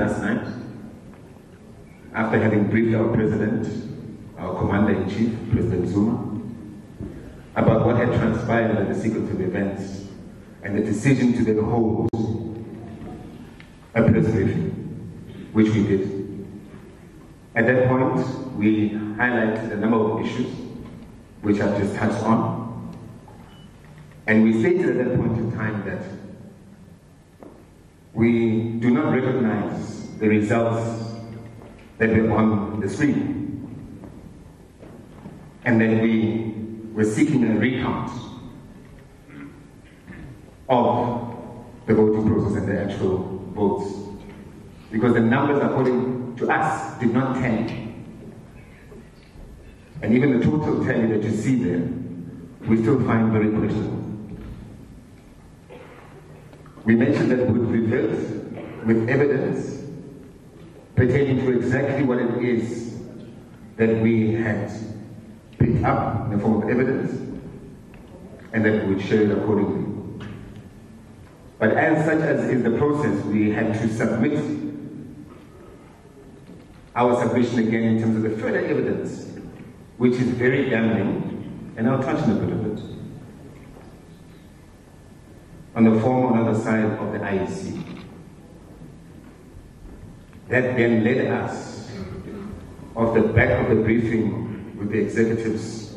last night, after having briefed our president, our commander-in-chief, President Zuma, about what had transpired in the sequence of events and the decision to then hold a press briefing, which we did. At that point, we highlighted a number of issues, which I've just touched on. And we stated at that point in time that we do not recognize the results that were on the screen, and that we were seeking a recount of the voting process and the actual votes, because the numbers, according to us, did not tally. And even the total tally that you see there, we still find very questionable. We mentioned that we would revert with evidence pertaining to exactly what it is that we had picked up in the form of evidence, and that we would share it accordingly. But as such as is the process, we had to submit our submission again in terms of the further evidence, which is very damning, and I'll touch on a bit of it. On the form on the other side of the IEC. That then led us, off the back of the briefing with the executives,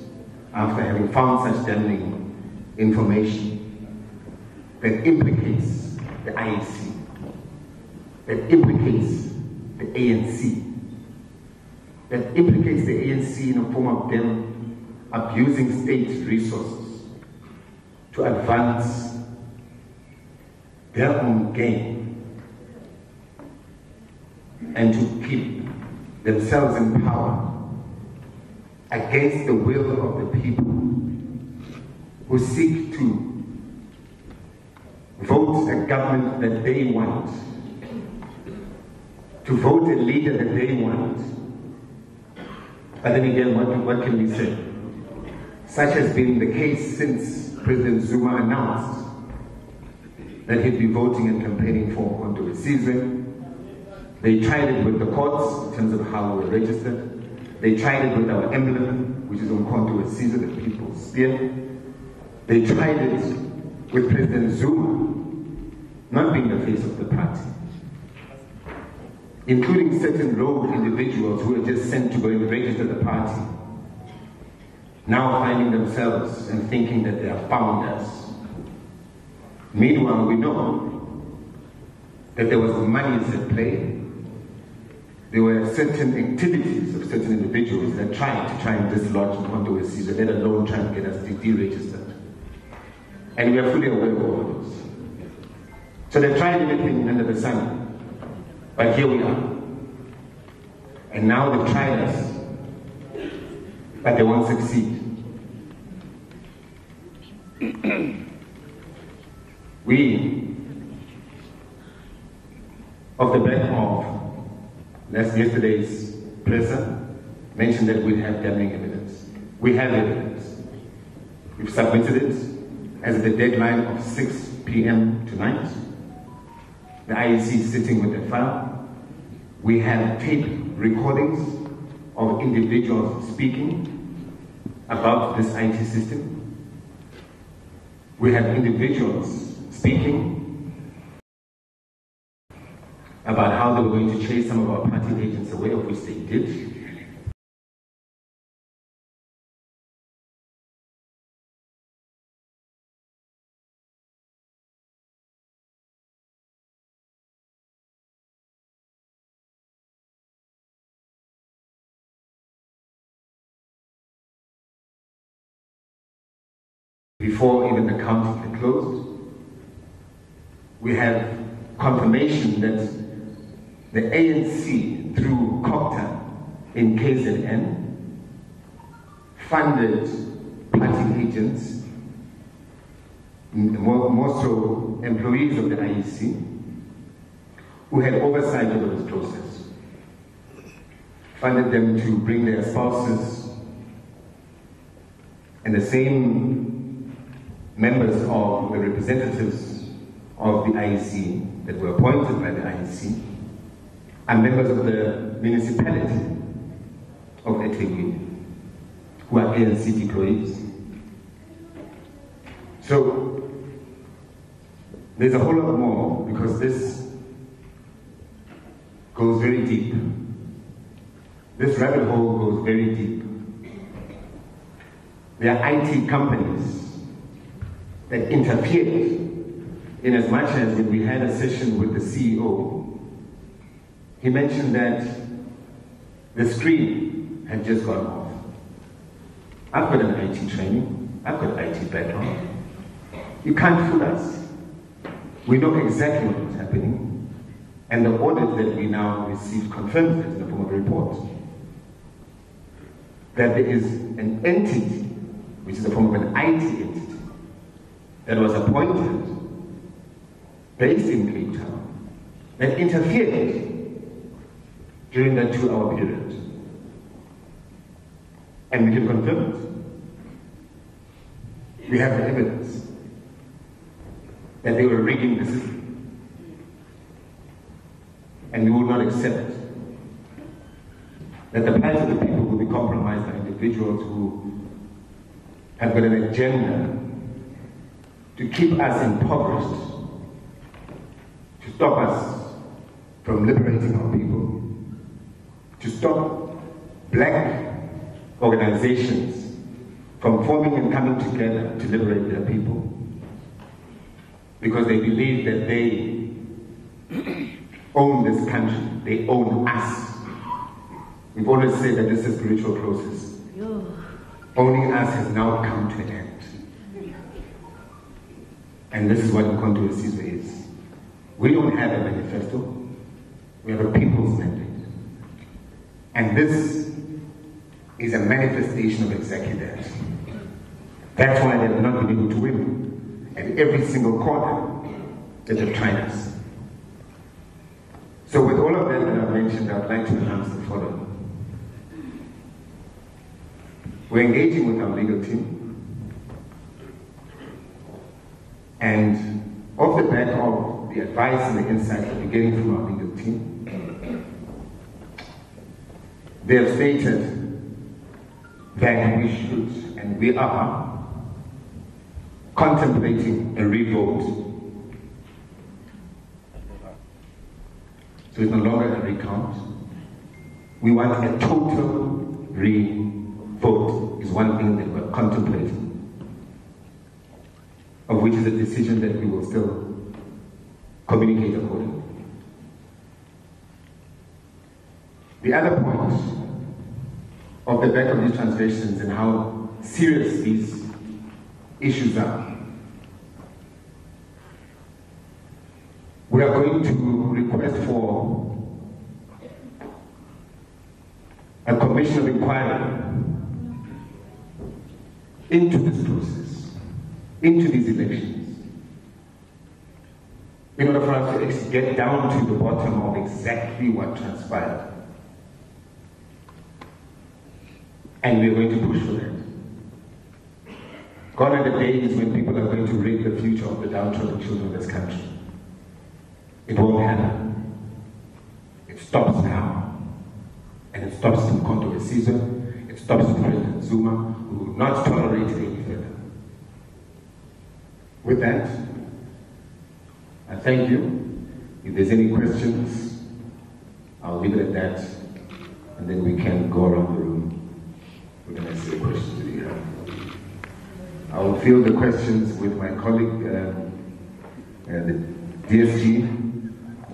after having found such damning information that implicates the IEC, that implicates the ANC, that implicates the ANC in the form of them abusing state resources to advance their own gain and to keep themselves in power against the will of the people who seek to vote a government that they want, to vote a leader that they want. But then again, what can we say? Such has been the case since President Zuma announced that he'd be voting and campaigning for ukubalwa. They tried it with the courts in terms of how we were registered. They tried it with our emblem, which is ukubalwa, the people's spear. They tried it with President Zuma not being the face of the party, including certain rogue individuals who were just sent to go and register the party, now finding themselves and thinking that they are founders. Meanwhile, we know that there was money at play. There were certain activities of certain individuals that tried and dislodge ukubalwa, let alone try to get us deregistered. And we are fully aware of all of this. So they tried everything under the sun, but here we are. And now they've tried us, but they won't succeed. We, off the back of yesterday's presser, mentioned that we'd have damning evidence. We have evidence. We've submitted it as the deadline of 6 p.m. tonight. The IEC is sitting with the file. We have tape recordings of individuals speaking about this IT system. We have individuals speaking about how they were going to chase some of our party agents away, of which they did. Before even the counting had closed, we have confirmation that the ANC, through COPTA in KZN, funded party agents, more so employees of the IEC, who had oversight over this process, funded them to bring their spouses, and the same members of the representatives of the IEC that were appointed by the IEC are members of the municipality of eThekwini who are ANC employees. So there's a whole lot more, because this goes very deep. This rabbit hole goes very deep. There are IT companies that interfered, in as much as when we had a session with the CEO, he mentioned that the screen had just gone off. I've got an IT training, I've got IT background. You can't fool us. We know exactly what was happening, and the audit that we now received confirms it in the form of a report. That there is an entity, which is the form of an IT entity, that was appointed, based in Cape Town, that interfered during that 2-hour period. And we can confirm it. We have the evidence that they were rigging the system. And we will not accept that the plans of the people will be compromised by individuals who have got an agenda to keep us impoverished, to stop us from liberating our people, to stop black organizations from forming and coming together to liberate their people, because they believe that they own this country, they own us. We've always said that this is a spiritual process. Owning us has now come to an end. And this is what ukubalwa is. We don't have a manifesto, we have a people's mandate. And this is a manifestation of exactly that. That's why they have not been able to win at every single corner that they've tried us. So with all of that I've mentioned, I'd like to announce the following. We're engaging with our legal team, and off the back of the advice and the insights that we're getting from our legal team, they have stated that we should, and we are, contemplating a revote. So it's no longer a recount. We want a total revote, is one thing that we're contemplating, of which is a decision that we will still communicate accordingly. The other point of the back of these translations and how serious these issues are, we are going to request for a commission of inquiry into this process, into these elections, in order for us to actually get down to the bottom of exactly what transpired. And we're going to push for that. Gone are the days when people are going to rig the future of the downtrodden children of this country. It won't happen. It stops now. And it stops to ukubalwa. It stops to President Zuma, who will not tolerate it any further. With that, I thank you. If there's any questions, I'll leave it at that, and then we can go around the room with the necessary questions that you have. I will field the questions with my colleague, the DSG,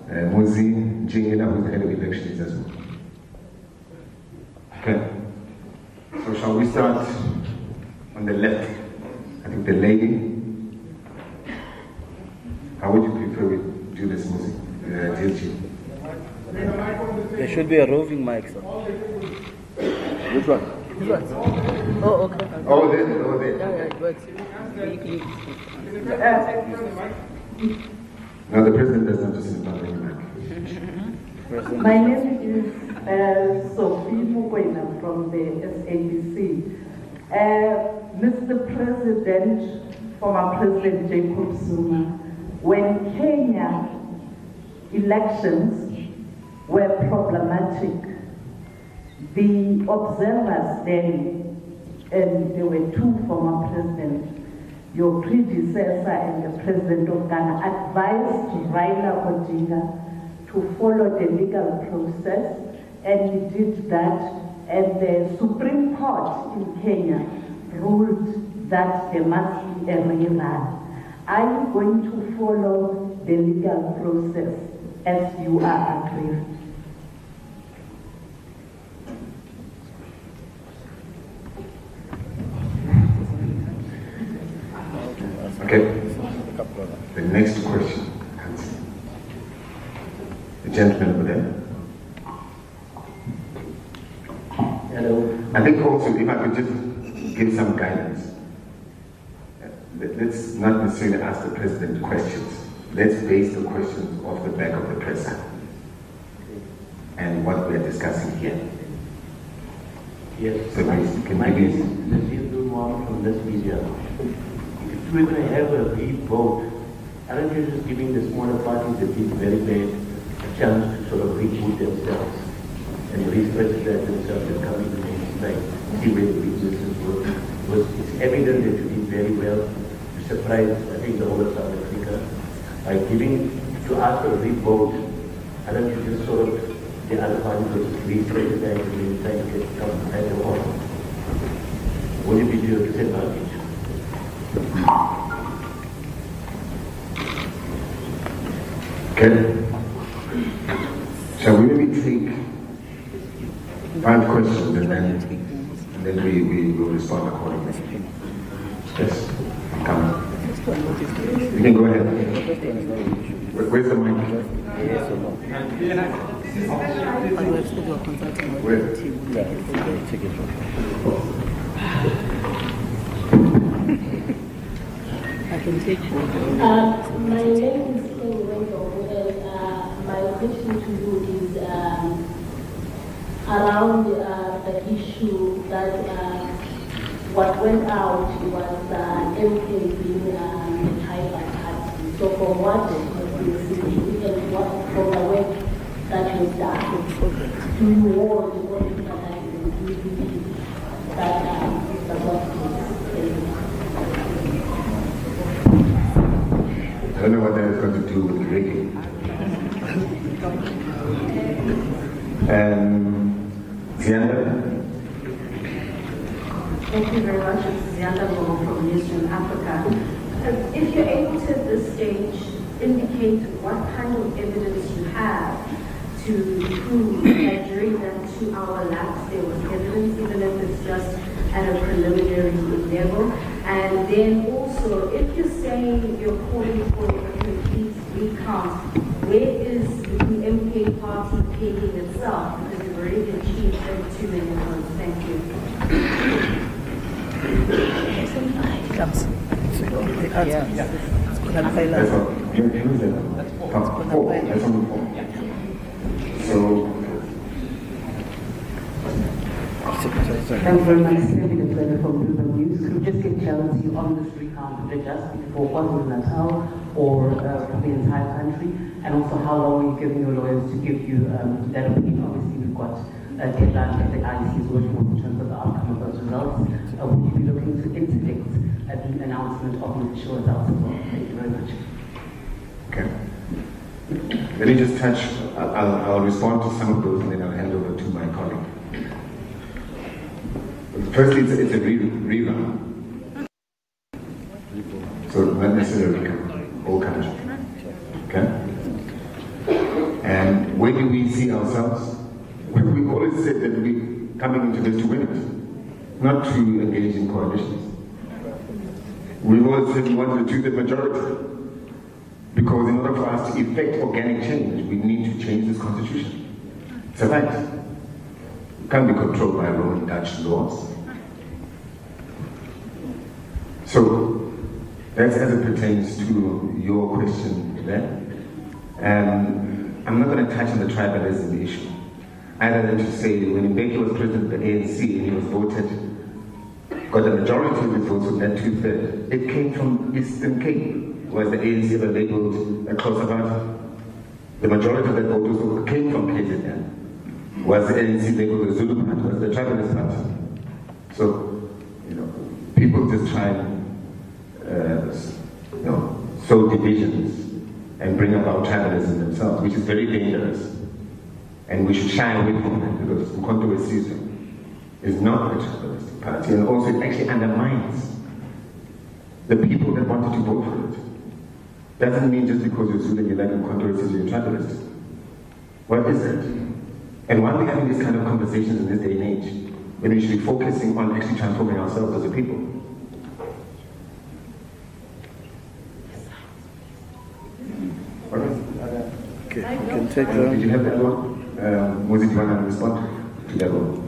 Mozi Jingina, who's the head of elections as well. Okay. So shall we start on the left? I think the lady. How would you prefer we do this, Mozi? DSG. There should be a roving mic, sir. Which one? This one. Oh, okay. Oh, there. Oh, there. Yeah, it works. No, the president does not just sit down in the mic. My name is Sophie Mukwena from the SABC. Mr. President, former President Jacob Zuma, when Kenya elections were problematic. The observers then, and there were two former presidents, your predecessor and the president of Ghana, advised Raila Odinga to follow the legal process, and he did that, and the Supreme Court in Kenya ruled that there must be a rerun. Are you going to follow the legal process as you are aggrieved? Okay. The next question. The gentleman over there. Hello. I think also, if I could just give some guidance. Let's not necessarily ask the president questions. Let's base the questions off the back of the press and what we are discussing here. Yes. So my name is Nazir from this media. If we're going to have a re-vote, aren't you just giving the smaller parties that did very bad a chance to sort of reboot themselves and restrategize themselves and come to the main side, see where the businesses were? Because it's evident that you did very well. You surprised, I think, the whole of South Africa by giving to ask for a re-vote. Aren't you just sort of the other party was restrategize and trying to get come at the wall? Would it be to your disadvantage? Okay. Shall we maybe take 5 questions and then we will respond accordingly? Yes, I'm coming. You can go ahead. Where's the mic? Yes or no? I can take my name is and my question to you is around the issue that what went out was MK being a tribal party. So from what you've seen and what from the work that was done, do you all want to that the work I don't know what that has got to do with reggae. Zianda? Thank you very much. It's Zianda Momo from Eastern Africa. If you're able to at this stage indicate what kind of evidence you have to prove that during that 2-hour lapse there was evidence, even if it's just at a preliminary level. And then also, if you're saying you're calling for a complete recount, where is the MK party paying itself? Because you've already achieved 32 million votes. Thank you. Thank you very much, Senator Glenn from Bloomberg News. Could we just get clarity on this recount? Would it just be for KwaZulu-Natal or for the entire country? And also, how long are you giving your lawyers to give you that opinion? Obviously, we've got a deadline that the IEC is working with in terms of the outcome of those results. Would you be looking to interdict the announcement of the official results as well? Thank you very much. Okay. Let me just touch, I'll respond to some of those and then I'll hand over to my colleague. Firstly, it's a rerun. So not necessarily whole country. Okay? And where do we see ourselves? We've always said that we're coming into this to win it, not to engage in coalitions. We've always said we want to choose the majority. Because in order for us to effect organic change, we need to change this constitution. It's a fact. It can't be controlled by Roman Dutch laws. So, that's as it pertains to your question there. I'm not going to touch on the tribalism issue. Other than to say, when Mbeki was president of the ANC and he was voted, got a majority of his votes from that 2/3, it came from Eastern Cape. Was the ANC ever labeled a closer party? the majority of that vote also came from KZN, was the ANC, they were the Zulu party, was the tribalist party. So, people just try and sow divisions and bring about tribalism themselves, which is very dangerous. And we should shy away from that, because Umkhonto Wesizwe is not a tribalist party, and also it actually undermines the people that wanted to vote for it. Doesn't mean just because you're Zulu and you like Umkhonto Wesizwe, you're tribalist. What is it? And why are we having these kind of conversations in this day and age, when we should be focusing on actually transforming ourselves as a people? Okay, you can take Did you have that one? Was it you want to respond to that one?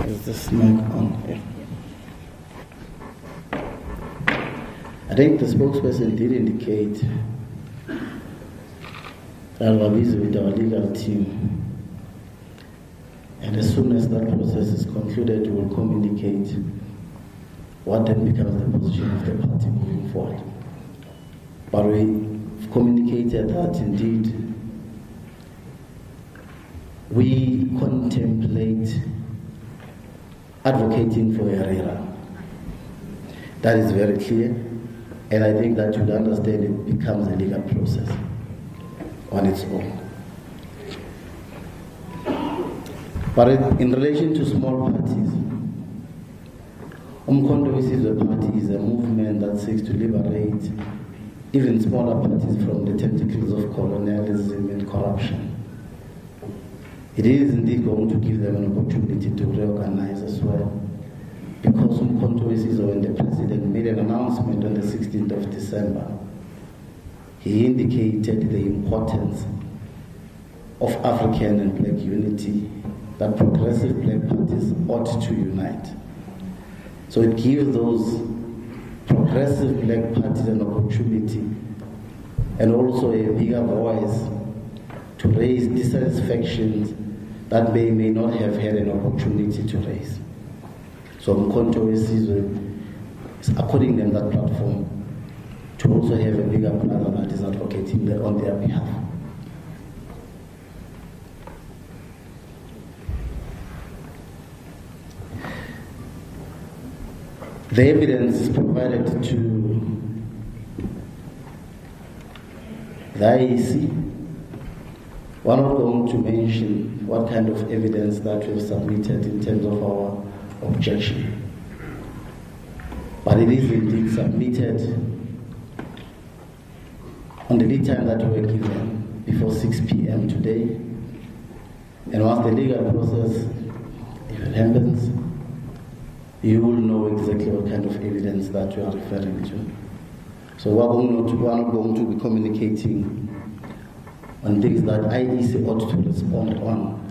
Is this mic on? Yeah. I think the spokesperson did indicate that I'll be with our legal team, and as soon as that process is concluded, we will communicate what then becomes the position of the party moving forward. But we've communicated that indeed we contemplate advocating for Herrera. That is very clear, and I think that you'd understand it becomes a legal process on its own. But in relation to small parties, Umkhonto Wesizwe Party is a movement that seeks to liberate even smaller parties from the tentacles of colonialism and corruption. It is indeed going to give them an opportunity to reorganize as well, because Umkhonto Wesizwe, when the president made an announcement on the 16th of December, he indicated the importance of African and black unity, that progressive black parties ought to unite. So it gives those progressive black parties an opportunity and also a bigger voice to raise dissatisfactions that they may not have had an opportunity to raise. So Umkhonto Wesizwe is according them that platform to also have a bigger brother that is advocating on their behalf. The evidence is provided to the IEC. We're not going to mention what kind of evidence that we've submitted in terms of our objection, but it is indeed submitted on the lead time that we were given, before 6 p.m. today. And once the legal process, if it happens, you will know exactly what kind of evidence that you are referring to. So we're not going to be communicating on things that IEC ought to respond on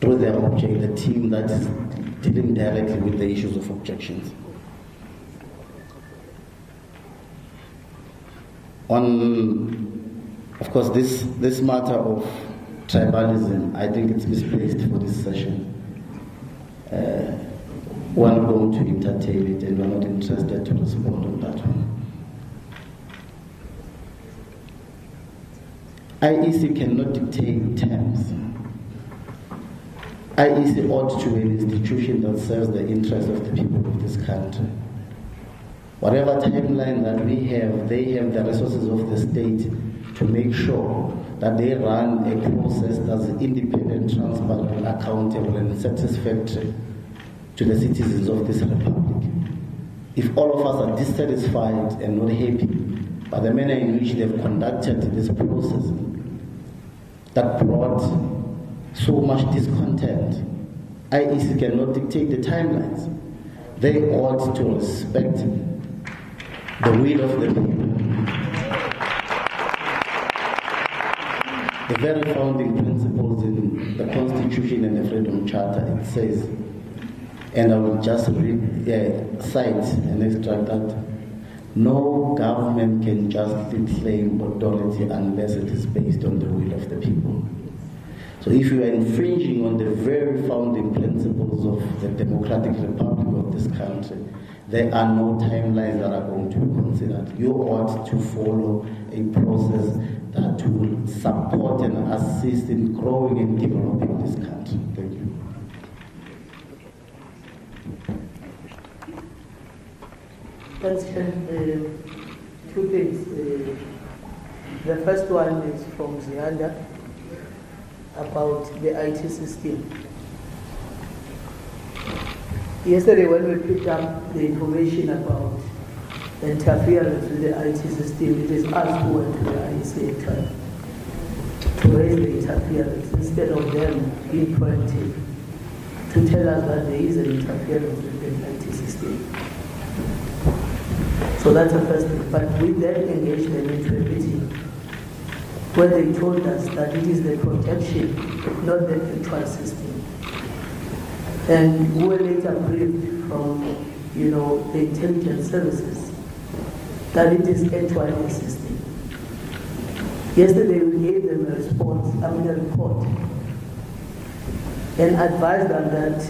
through their object, the team that is dealing directly with the issues of objections. Of course, this matter of tribalism, I think it's misplaced for this session. We're not going to entertain it, and we're not interested to respond on that one. IEC cannot dictate terms. IEC ought to be an institution that serves the interests of the people of this country. Whatever timeline that we have, they have the resources of the state to make sure that they run a process that's independent, transparent, accountable, and satisfactory to the citizens of this republic. If all of us are dissatisfied and not happy by the manner in which they've conducted this process that brought so much discontent, IEC cannot dictate the timelines. They ought to respect the will of the people. The very founding principles in the Constitution and the Freedom Charter, it says, and I will just cite an extract that no government can justly claim authority unless it is based on the will of the people. So if you are infringing on the very founding principles of the democratic republic of this country, there are no timelines that are going to be considered. You ought to follow a process that will support and assist in growing and developing this country. Thank you. Let's have two things. The first one is from Zianda about the IT system. Yesterday when we picked up the information about the interference with the IT system, it is us who went to the IEC to raise the interference instead of them being proactive to tell us that there is an interference with the IT system. So that's the first thing. But we then engaged them into a meeting where they told us that it is the protection, not the actual system. And we were later briefed from, the intelligence services that it is actually a system. Yesterday we gave them a report, and advised them that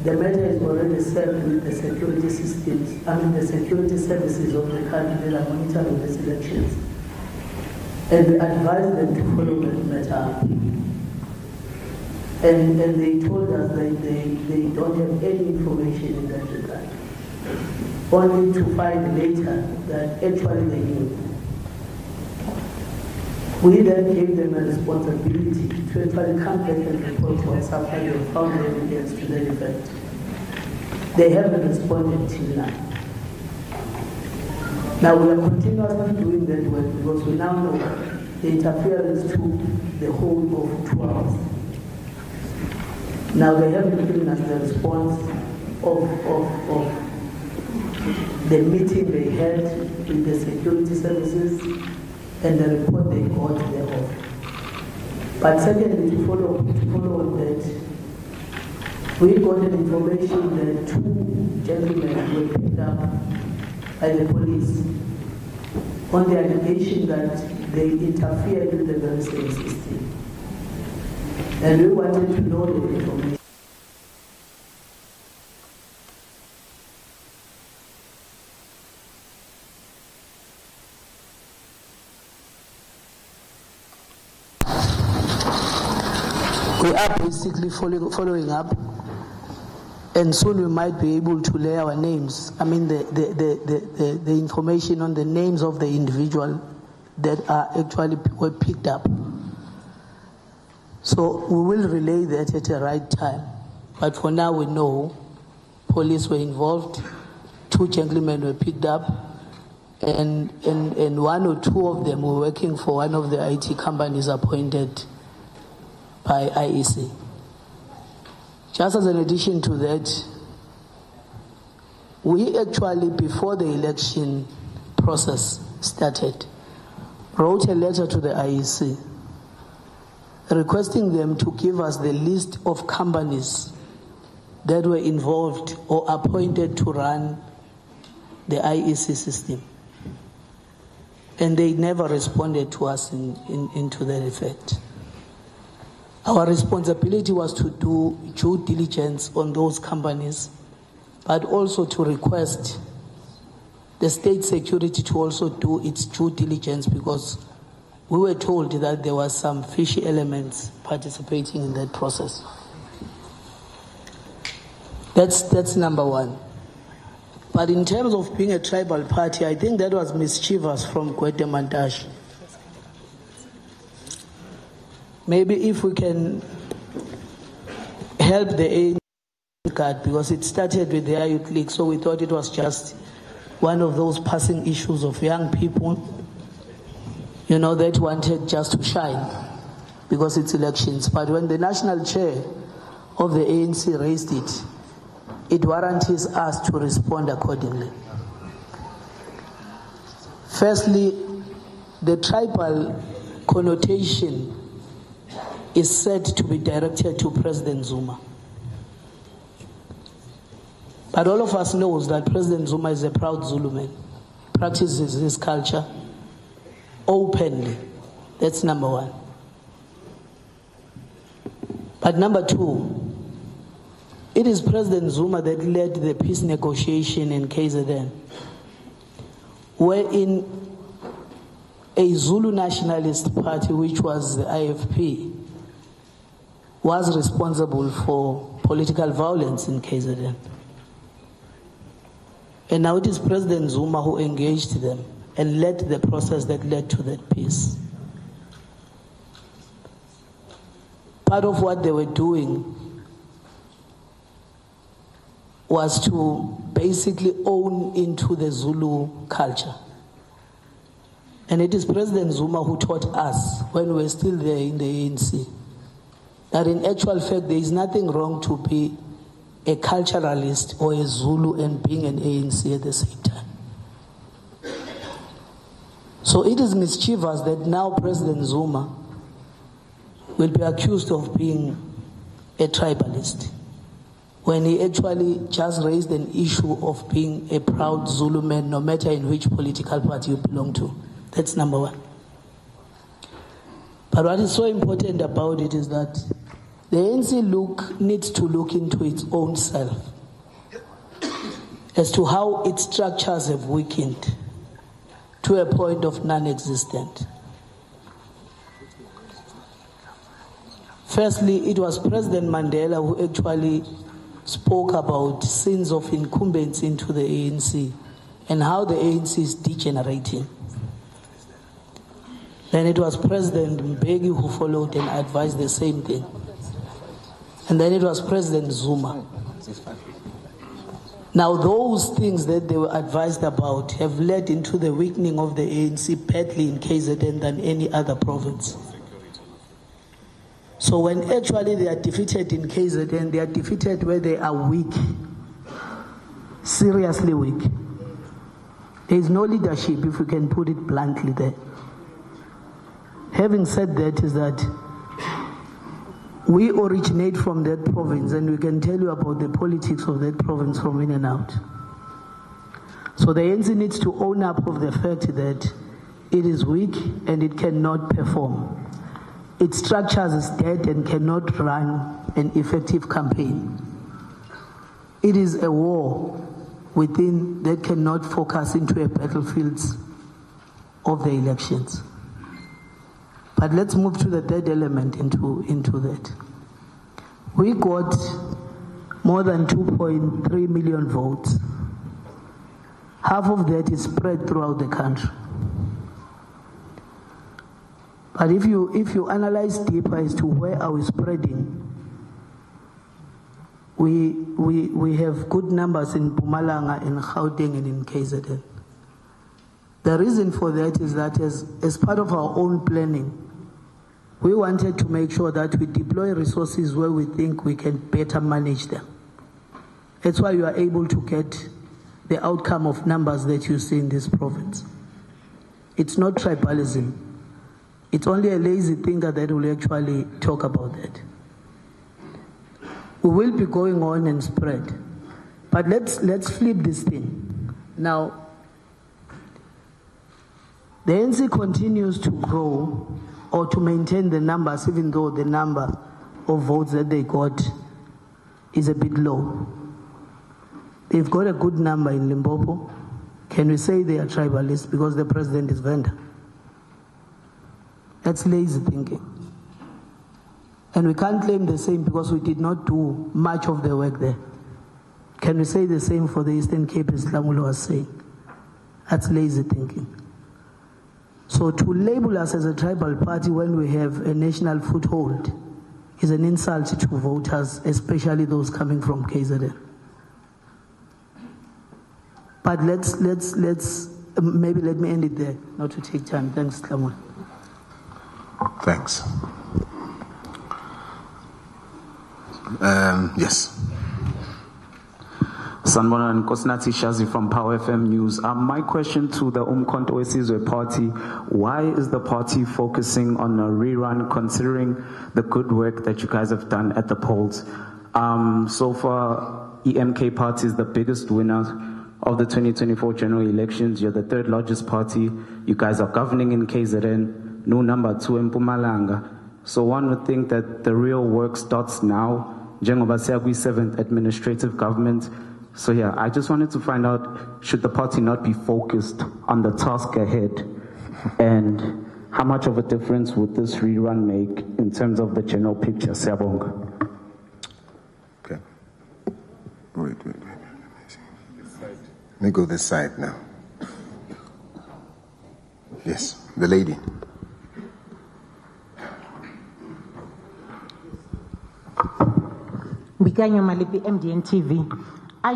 the matter is already served with the security systems, the security services of the country that are monitoring these elections. And we advised them to follow that matter up. And they told us that they don't have any information in that regard. Only to find later that actually they knew. We then gave them a responsibility to actually come back and report to us after they found evidence to that effect. They haven't responded till now. Now we are continuously doing that work because we now know the interference took the whole of 2 hours. Now they haven't given us the response of the meeting they had with the security services and the report they got thereof. But secondly, to follow on that, we got an information that 2 gentlemen were picked up by the police on the allegation that they interfered with the very same system. And we wanted to know the information. We are basically following up, and soon we might be able to lay our names. The information on the names of the individual that are actually were picked up. So we will relay that at the right time. But for now, we know police were involved, 2 gentlemen were picked up, and 1 or 2 of them were working for one of the IT companies appointed by IEC. Just as an addition to that, we actually, before the election process started, wrote a letter to the IEC requesting them to give us the list of companies that were involved or appointed to run the IEC system. And they never responded to us into that effect. Our responsibility was to do due diligence on those companies, but also to request the state security to also do its due diligence, because we were told that there were some fishy elements participating in that process. That's number 1. But in terms of being a tribal party, I think that was mischievous from Gwede Mantashe. Maybe if we can help the ANC card, because it started with the Youth League, so we thought it was just one of those passing issues of young people, that wanted just to shine because it's elections. But when the national chair of the ANC raised it, it warrants us to respond accordingly. Firstly, the tribal connotation is said to be directed to President Zuma. But all of us knows that President Zuma is a proud Zulu man, practices his culture openly. That's number 1. But number 2, It is President Zuma that led the peace negotiation in KZN, wherein a Zulu nationalist party, which was the IFP, was responsible for political violence in KZN. And now it is President Zuma who engaged them and led the process that led to that peace. Part of what they were doing was to basically own into the Zulu culture. And it is President Zuma who taught us, when we were still there in the ANC, that in actual fact there is nothing wrong to be a culturalist or a Zulu and being an ANC at the same time. So it is mischievous that now President Zuma will be accused of being a tribalist, when he actually just raised an issue of being a proud Zulu man, no matter in which political party you belong to. That's number one. But what is so important about it is that the ANC needs to look into its own self as to how its structures have weakened to a point of non-existent. Firstly, it was President Mandela who actually spoke about sins of incumbents into the ANC and how the ANC is degenerating. Then it was President Mbeki who followed and advised the same thing. And then it was President Zuma. Now those things that they were advised about have led into the weakening of the ANC badly in KZN than any other province. So when actually they are defeated in KZN, they are defeated where they are weak, seriously weak. There is no leadership, if we can put it bluntly there. Having said that, is that we originate from that province, and we can tell you about the politics of that province from in and out. So the ANC needs to own up of the fact that it is weak and it cannot perform. Its structures is dead and cannot run an effective campaign. It is a war within that cannot focus into a battlefields of the elections. But let's move to the third element into that. We got more than 2.3 million votes. Half of that is spread throughout the country. But if you analyze deeper as to where are we spreading, we have good numbers in Mpumalanga, in Gauteng, and in KZN. The reason for that is that as part of our own planning, we wanted to make sure that we deploy resources where we think we can better manage them. That's why you are able to get the outcome of numbers that you see in this province. It's not tribalism. It's only a lazy thinker that will actually talk about that. We will be going on and spread. But let's flip this thing. Now, the ANC continues to grow or to maintain the numbers, even though the number of votes that they got is a bit low. They've got a good number in Limpopo. Can we say they are tribalists because the president is Venda? That's lazy thinking. And we can't claim the same because we did not do much of the work there. Can we say the same for the Eastern Cape, as Lamulo was saying? That's lazy thinking. So to label us as a tribal party when we have a national foothold is an insult to voters, especially those coming from KZN. But let's maybe let me end it there, not to take time. Thanks, Lamulo. Thanks. Yes. Sanbona Nkosinathi Shazi from Power FM News. My question to the Umkhonto weSizwe party, why is the party focusing on a rerun considering the good work that you guys have done at the polls? So far, EMK party is the biggest winner of the 2024 general elections. You're the third largest party. You guys are governing in KZN, no number 2 in Mpumalanga. So one would think that the real work starts now njengoba siya kwi-7th administrative government. So yeah, I just wanted to find out, should the party not be focused on the task ahead? And how much of a difference would this rerun make in terms of the general picture? Siyabonga. Okay. Wait. Let me go this side now. Yes, the lady. Bikanyo Malipi, MDN TV. I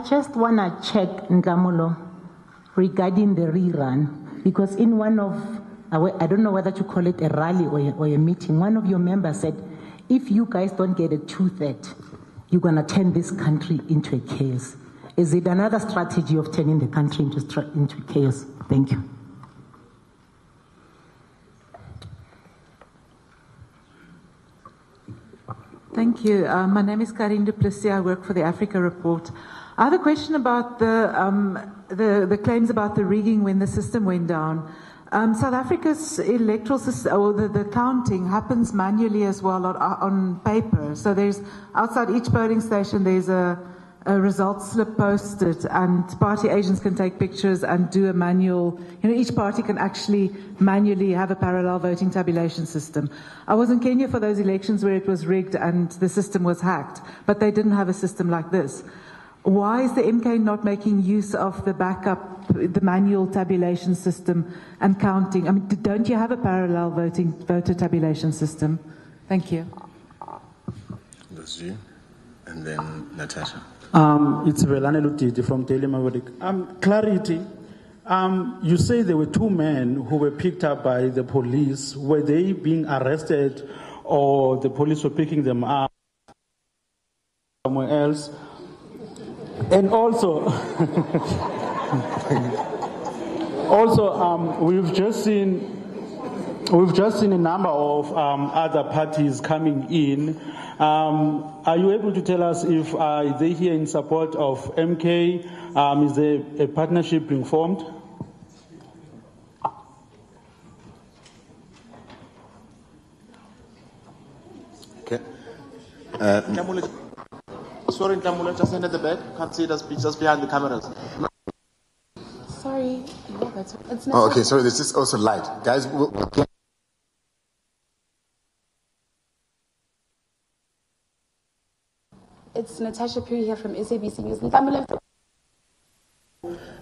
just want to check Nkamulo regarding the rerun, because in one of, I don't know whether to call it a rally or a meeting, one of your members said, if you guys don't get a 2/3, you're going to turn this country into a chaos. Is it another strategy of turning the country into chaos? Thank you. Thank you. My name is Karine du Plessis. I work for the Africa Report. I have a question about the claims about the rigging when the system went down. South Africa's electoral system, or the counting, happens manually as well on paper. So there's, outside each polling station, there's a results slip posted, and party agents can take pictures and do a manual, each party can actually manually have a parallel voting tabulation system. I was in Kenya for those elections where it was rigged and the system was hacked, but they didn't have a system like this. Why is the MK not making use of the backup, the manual tabulation system and counting? I mean, don't you have a parallel voter tabulation system? Thank you. That's you. And then Natasha. It's Velane Lutiti from Daily Maverick. Clarity. You say there were two men who were picked up by the police. Were they being arrested, or the police were picking them up somewhere else? And also, we've just seen a number of other parties coming in. Are you able to tell us if they here in support of MK? Is there a partnership being formed? Okay. Sorry, Ntamula, just at the back. Can't see the speech just behind the cameras. Sorry. It's Oh, okay. Sorry, this is also light. Guys, It's Natasha Puri here from SABC News.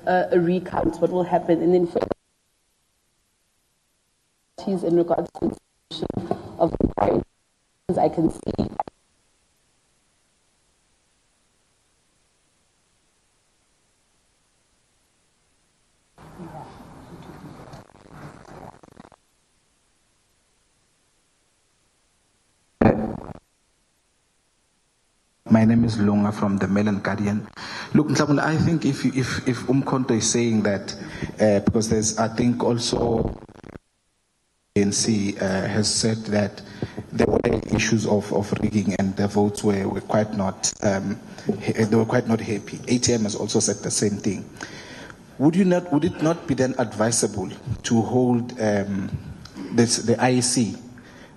A recount, what will happen, and then for in regards to the of the parties, I can see. My name is Lunga from the Mail and Guardian. Look, I think if Umkhonto is saying that, because there's, I think also ANC has said that there were issues of rigging and the votes were quite not, they were quite not happy. ATM has also said the same thing. Would it not be then advisable to hold the IEC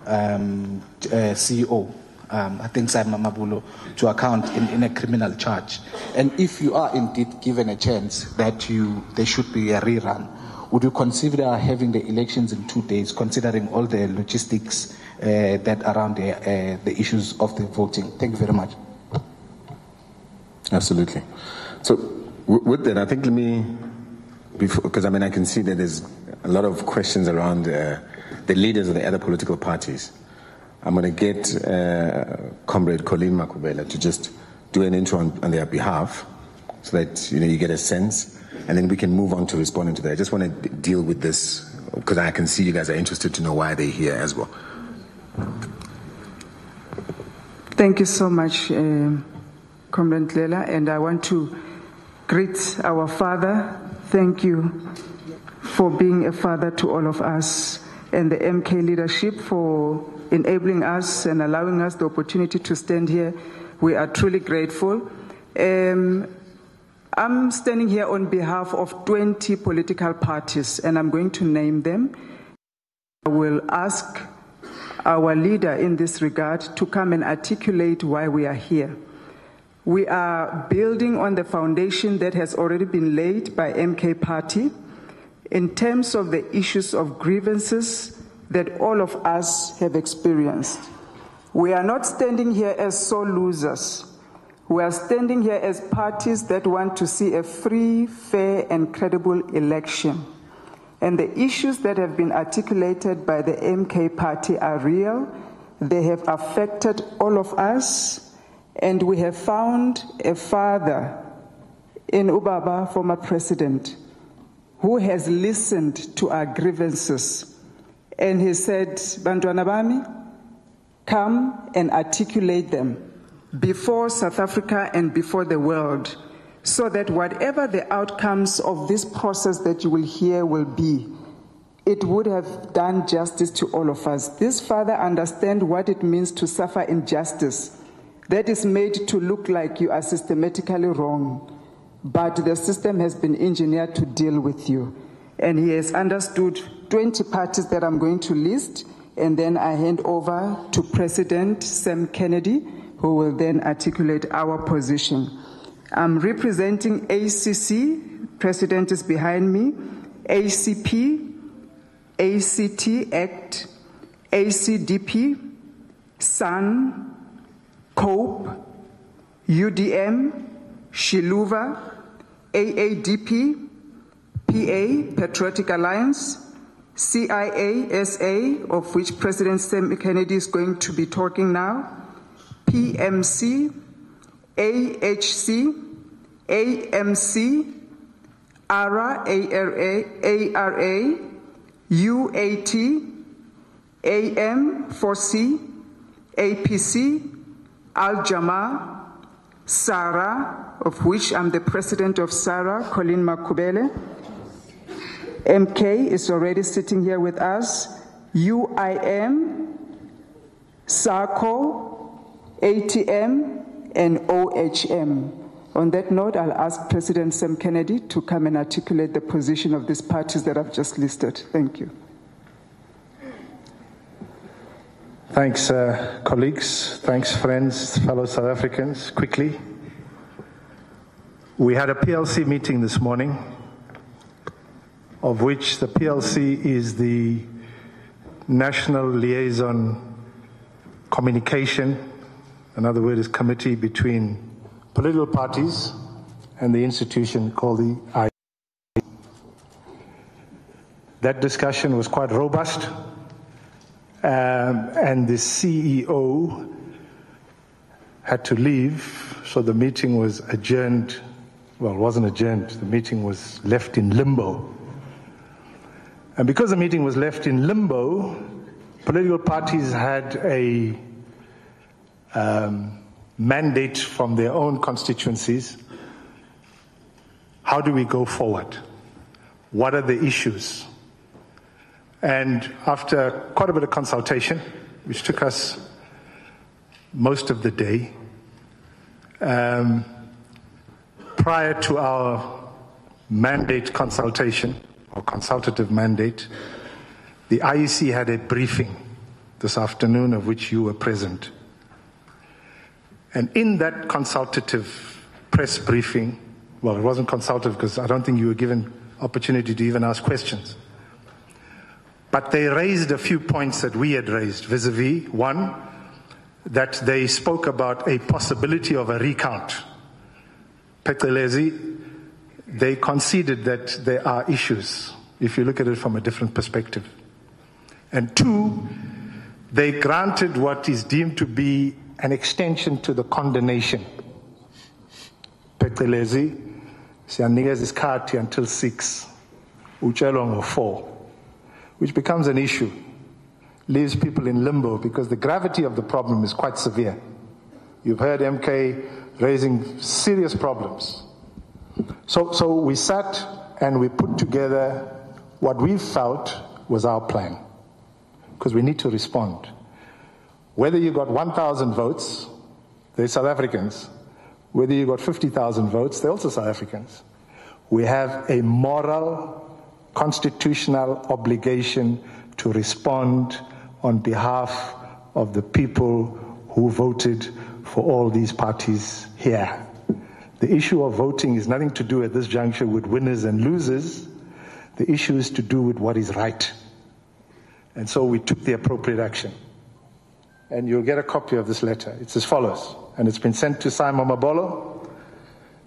CEO, I think Simon Mabulo, to account in a criminal charge? And if you are indeed given a chance that there should be a rerun, would you consider having the elections in 2 days, considering all the logistics that around the issues of the voting? Thank you very much. Absolutely. So with that, I think let me, because I can see that there's a lot of questions around the leaders of the other political parties. I'm going to get Comrade Colleen Makubela to just do an intro on their behalf, so that you get a sense, and then we can move on to responding to that. I just want to deal with this because I can see you guys are interested to know why they're here as well. Thank you so much, Comrade Lela, and I want to greet our father. Thank you for being a father to all of us, and the MK leadership for enabling us and allowing us the opportunity to stand here. We are truly grateful. I'm standing here on behalf of 20 political parties, and I'm going to name them. I will ask our leader in this regard, to come and articulate why we are here. We are building on the foundation that has already been laid by MK Party in terms of the issues of grievances that all of us have experienced. We are not standing here as sole losers. We are standing here as parties that want to see a free, fair, and credible election. And the issues that have been articulated by the MK Party are real. They have affected all of us, and we have found a father in Ubaba, former president, who has listened to our grievances. And he said, Bantwana bami, come and articulate them before South Africa and before the world, so that whatever the outcomes of this process that you will hear will be, it would have done justice to all of us. This father understands what it means to suffer injustice that is made to look like you are systematically wrong, but the system has been engineered to deal with you. And he has understood 20 parties that I'm going to list, and then I hand over to President Sam Kennedy, who will then articulate our position. I'm representing ACC, President is behind me, ACP, ACT ACT, ACDP, SAN, COPE, UDM, Shiluva, AADP, PA, Patriotic Alliance, CIA-SA, of which President Sam Kennedy is going to be talking now, PMC, AHC, AMC, ARA, ARA, UAT, AM4C, APC, Al-Jama, SARA, of which I'm the president of SARA, Colleen Makubele. MK is already sitting here with us, UIM, SACO, ATM, and OHM. On that note, I'll ask President Sam Kennedy to come and articulate the position of these parties that I've just listed. Thank you. Thanks, colleagues. Thanks, friends, fellow South Africans. Quickly, we had a PLC meeting this morning, of which the PLC is the National Liaison Communication, another word is committee, between political parties and the institution called the IEC. That discussion was quite robust, and the CEO had to leave, so the meeting was adjourned. Well, it wasn't adjourned, the meeting was left in limbo. And because the meeting was left in limbo, political parties had a mandate from their own constituencies. How do we go forward? What are the issues? And after quite a bit of consultation, which took us most of the day, prior to our mandate consultation, or consultative mandate, the IEC had a briefing this afternoon of which you were present. And in that consultative press briefing, well, it wasn't consultative because I don't think you were given opportunity to even ask questions. But they raised a few points that we had raised vis-a-vis, one, that they spoke about a possibility of a recount. Phecelezi, they conceded that there are issues, if you look at it from a different perspective. And two, they granted what is deemed to be an extension to the condemnation. Phecelezi, siyanikeza isikhathi until 6, utshelwa ngo-4, which becomes an issue, leaves people in limbo because the gravity of the problem is quite severe. You've heard MK raising serious problems. So we sat and we put together what we felt was our plan, because we need to respond. Whether you got 1,000 votes, they're South Africans. Whether you got 50,000 votes, they're also South Africans. We have a moral, constitutional obligation to respond on behalf of the people who voted for all these parties here. The issue of voting is nothing to do at this juncture with winners and losers. The issue is to do with what is right. And so we took the appropriate action. And you'll get a copy of this letter. It's as follows. And it's been sent to Simon Mabolo.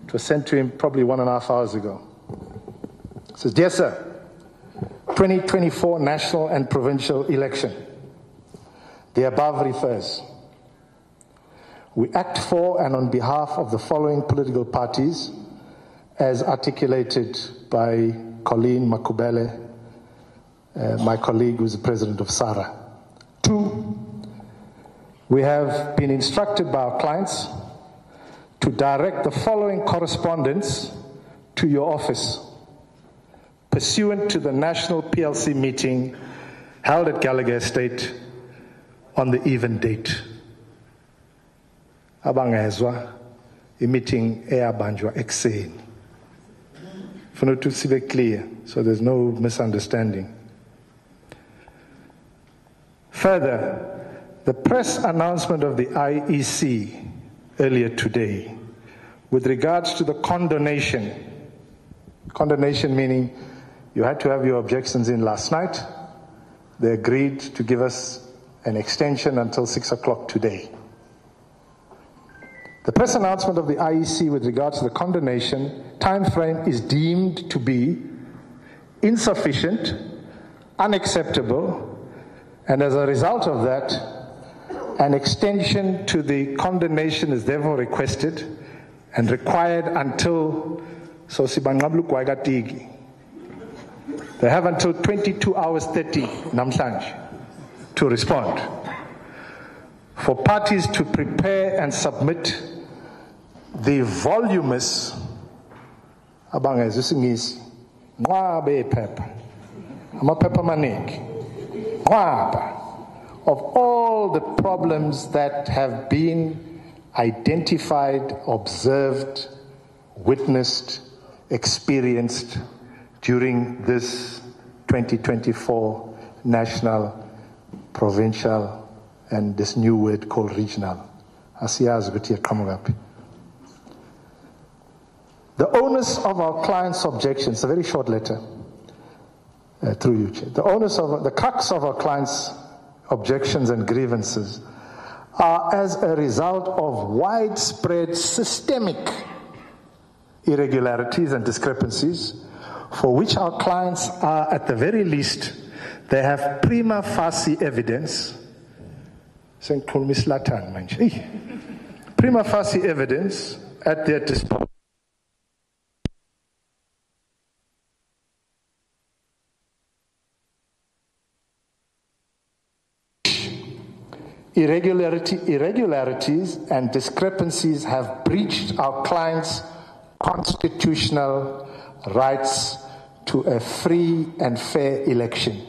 It was sent to him probably 1.5 hours ago. It says, "Dear sir, 2024 national and provincial election. The above refers. We act for and on behalf of the following political parties as articulated by Colleen Makubele, my colleague who's the president of SARA. 2, we have been instructed by our clients to direct the following correspondence to your office pursuant to the national PLC meeting held at Gallagher Estate on the even date." Abangezwa, a meeting eyabanjwa ekuseni. Funa ukuthi sibe clear, so there's no misunderstanding. Further, the press announcement of the IEC earlier today with regards to the condonation meaning you had to have your objections in last night. They agreed to give us an extension until 6 o'clock today. The press announcement of the IEC with regards to the condonation time frame is deemed to be insufficient, unacceptable, and as a result of that, an extension to the condonation is therefore requested and required until they have until 22 hours 30 namhlanje to respond. For parties to prepare and submit the voluminous of all the problems that have been identified, observed, witnessed, experienced during this 2024 national, provincial, and this new word called regional. The onus of our clients' objections, a very short letter, through you, Chair. The crux of our clients' objections and grievances are as a result of widespread systemic irregularities and discrepancies for which our clients are, at the very least, they have prima facie evidence. Prima facie evidence at their disposal. Irregularities and discrepancies have breached our clients' constitutional rights to a free and fair election.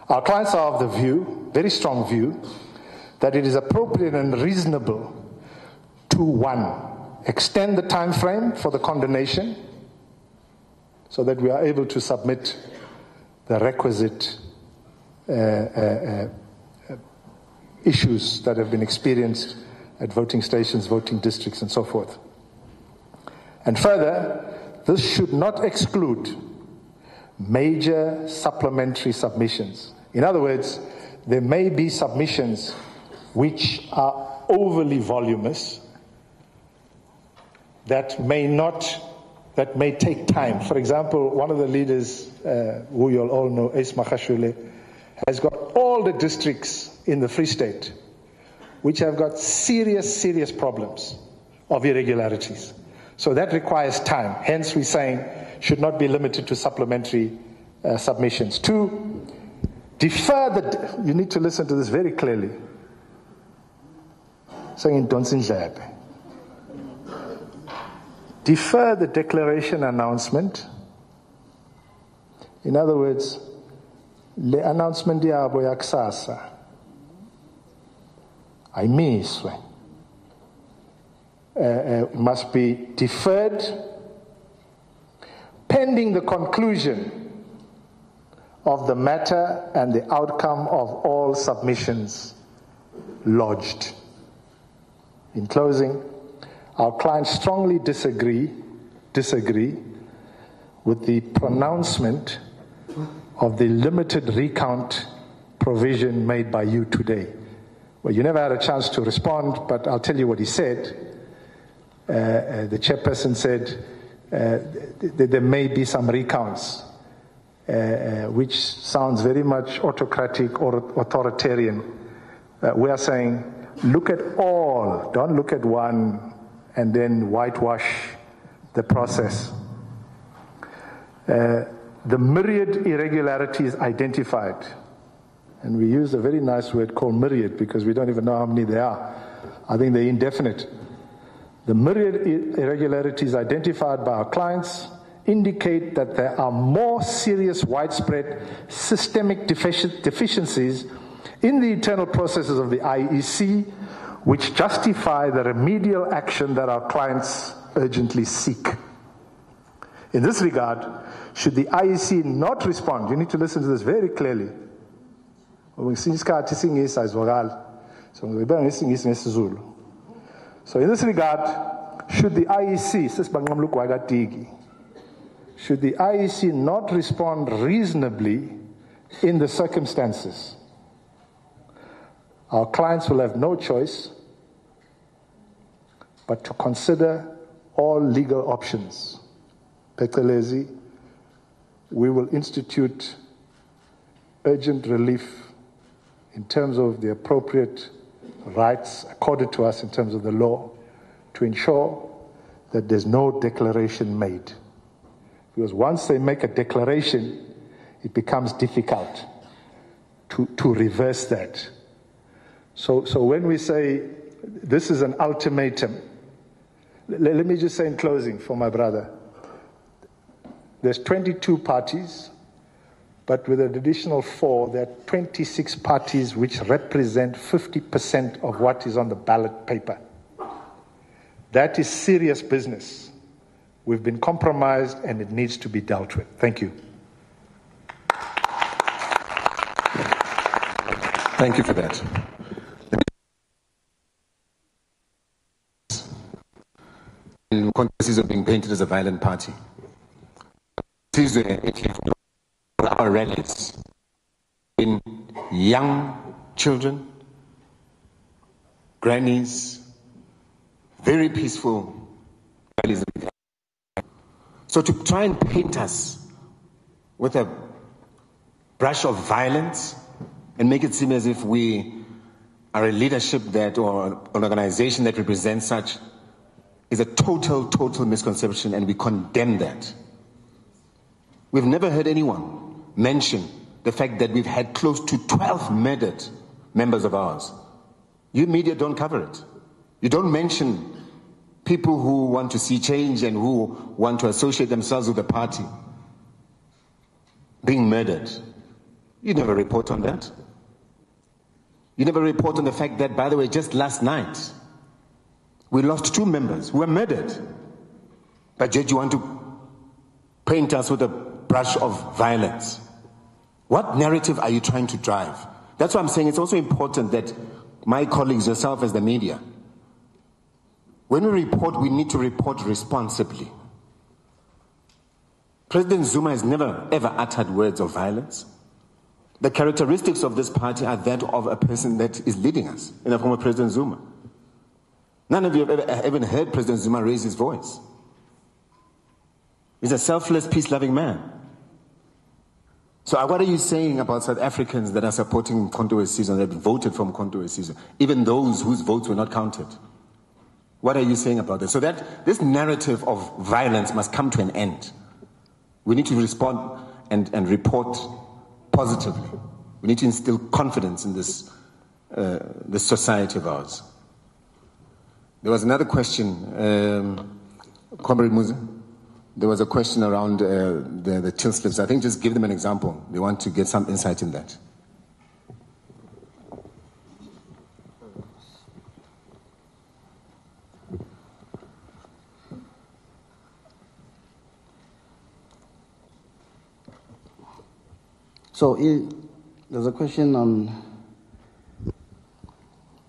Our clients are of the view, very strong view, that it is appropriate and reasonable to, 1, extend the time frame for the condonation so that we are able to submit the requisite issues that have been experienced at voting stations, voting districts, and so forth. And further, this should not exclude major supplementary submissions. In other words, there may be submissions which are overly voluminous that may take time. For example, one of the leaders, who you'll all know, Ace Makashule, has got all the districts in the Free State which have got serious problems of irregularities. So that requires time. Hence, we're saying should not be limited to supplementary submissions. 2, defer you need to listen to this very clearly. Saying defer the declaration announcement. In other words, the announcement yabo yakusasa ayimiswe. Must be deferred pending the conclusion of the matter and the outcome of all submissions lodged. In closing, our clients strongly disagree with the pronouncement of the limited recount provision made by you today. Well, you never had a chance to respond, but I'll tell you what he said. The chairperson said that there may be some recounts, which sounds very much autocratic or authoritarian. We are saying, look at all, don't look at one and then whitewash the process. The myriad irregularities identified, and we use a very nice word called myriad because we don't even know how many there are. I think they're indefinite. The myriad irregularities identified by our clients indicate that there are more serious, widespread, systemic deficiencies in the internal processes of the IEC, which justify the remedial action that our clients urgently seek. In this regard, should the IEC not respond, you need to listen to this very clearly. So in this regard, should the IEC not respond reasonably in the circumstances, our clients will have no choice but to consider all legal options. Pekelezi, we will institute urgent relief in terms of the appropriate rights accorded to us in terms of the law to ensure that there's no declaration made. Because once they make a declaration, it becomes difficult to reverse that. So when we say this is an ultimatum, let me just say in closing for my brother, there's 22 parties, but with an additional 4, there are 26 parties which represent 50% of what is on the ballot paper. That is serious business. We've been compromised and it needs to be dealt with. Thank you. Thank you for that. Controversies of being painted as a violent party. Our rallies in young children, grannies, very peaceful rallies. So to try and paint us with a brush of violence and make it seem as if we are a leadership that or an organization that represents such is a total misconception, and we condemn that. We've never heard anyone mention the fact that we've had close to 12 murdered members of ours. You media don't cover it. You don't mention people who want to see change and who want to associate themselves with the party being murdered. You never report on that. You never report on the fact that, by the way, just last night, we lost 2 members who were murdered. But yet you want to paint us with a brush of violence. What narrative are you trying to drive? That's why I'm saying it's also important that my colleagues, yourself as the media, when we report, we need to report responsibly. President Zuma has never ever uttered words of violence. The characteristics of this party are that of a person that is leading us in the form of President Zuma. None of you have ever even heard President Zuma raise his voice. He's a selfless, peace-loving man. So what are you saying about South Africans that are supporting Mkhonto season, that voted for Mkhonto season, even those whose votes were not counted? What are you saying about this? So that this narrative of violence must come to an end. We need to respond and report positively. We need to instill confidence in this society of ours. There was another question, Comrade Muzi. There was a question around the till slips. I think just give them an example. They want to get some insight in that. So there's a question on,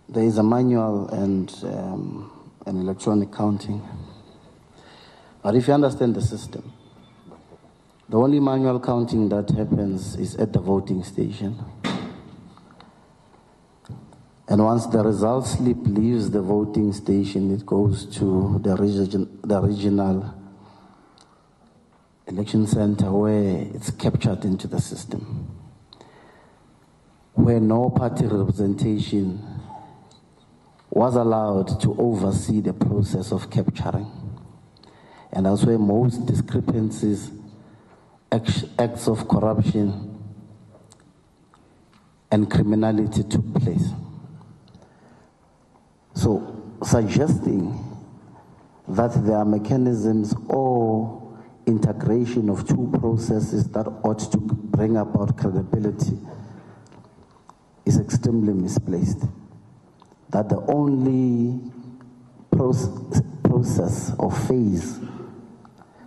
there is a manual and an electronic counting. But if you understand the system, the only manual counting that happens is at the voting station. And once the result slip leaves the voting station, it goes to the regional election center where it's captured into the system, where no party representation was allowed to oversee the process of capturing. And that's where most discrepancies, acts of corruption, and criminality took place. So suggesting that there are mechanisms or integration of two processes that ought to bring about credibility is extremely misplaced. That the only process or phase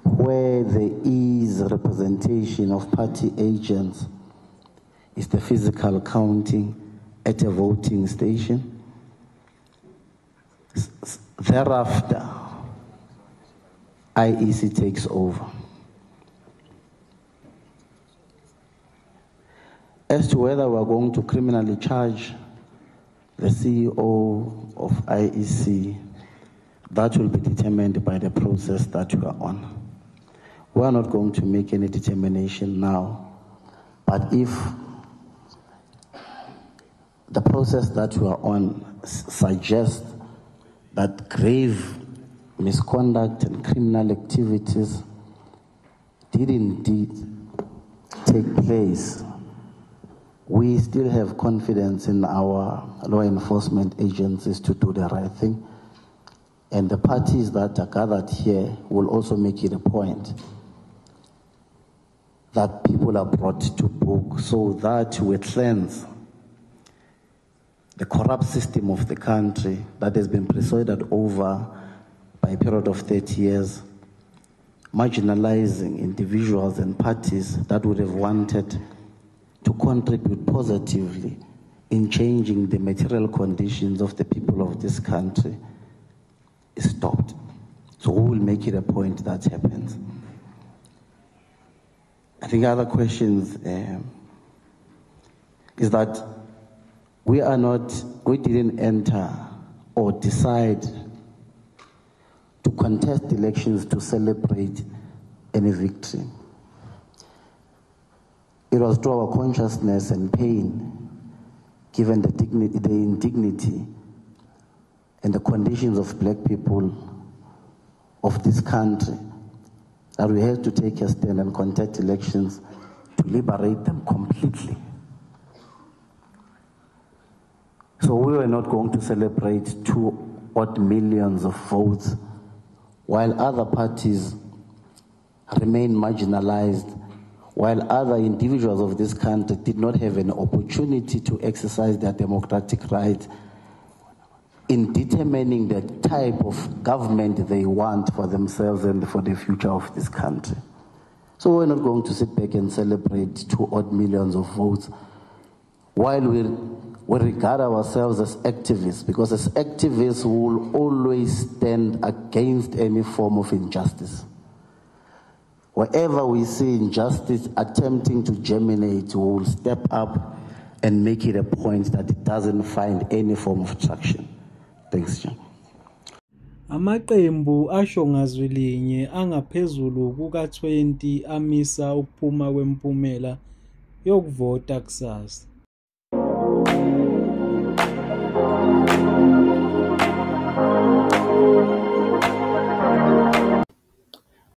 where there is representation of party agents is the physical counting at a voting station. Thereafter, IEC takes over. As to whether we're going to criminally charge the CEO of IEC, that will be determined by the process that we are on. We are not going to make any determination now, but if the process that we are on suggests that grave misconduct and criminal activities did indeed take place, we still have confidence in our law enforcement agencies to do the right thing. And the parties that are gathered here will also make it a point that people are brought to book so that we cleanse the corrupt system of the country that has been presided over by a period of 30 years, marginalizing individuals and parties that would have wanted to contribute positively in changing the material conditions of the people of this country is stopped. So we will make it a point that happens. I think other questions is that we didn't enter or decide to contest elections to celebrate any victory. It was to our consciousness and pain, given the indignity and the conditions of black people of this country, that we had to take a stand and contest elections to liberate them completely. So we were not going to celebrate 2 odd millions of votes while other parties remain marginalized, while other individuals of this country did not have an opportunity to exercise their democratic right in determining the type of government they want for themselves and for the future of this country. So we're not going to sit back and celebrate 2 odd millions of votes while we regard ourselves as activists, because as activists we will always stand against any form of injustice. Wherever we see injustice attempting to germinate, we will step up and make it a point that it doesn't find any form of traction. Thanks, John. Amaqembu asho ngazwi linye angaphezulu kuka-20 amisa ukuphuma kwempumela yokuvota kusasa.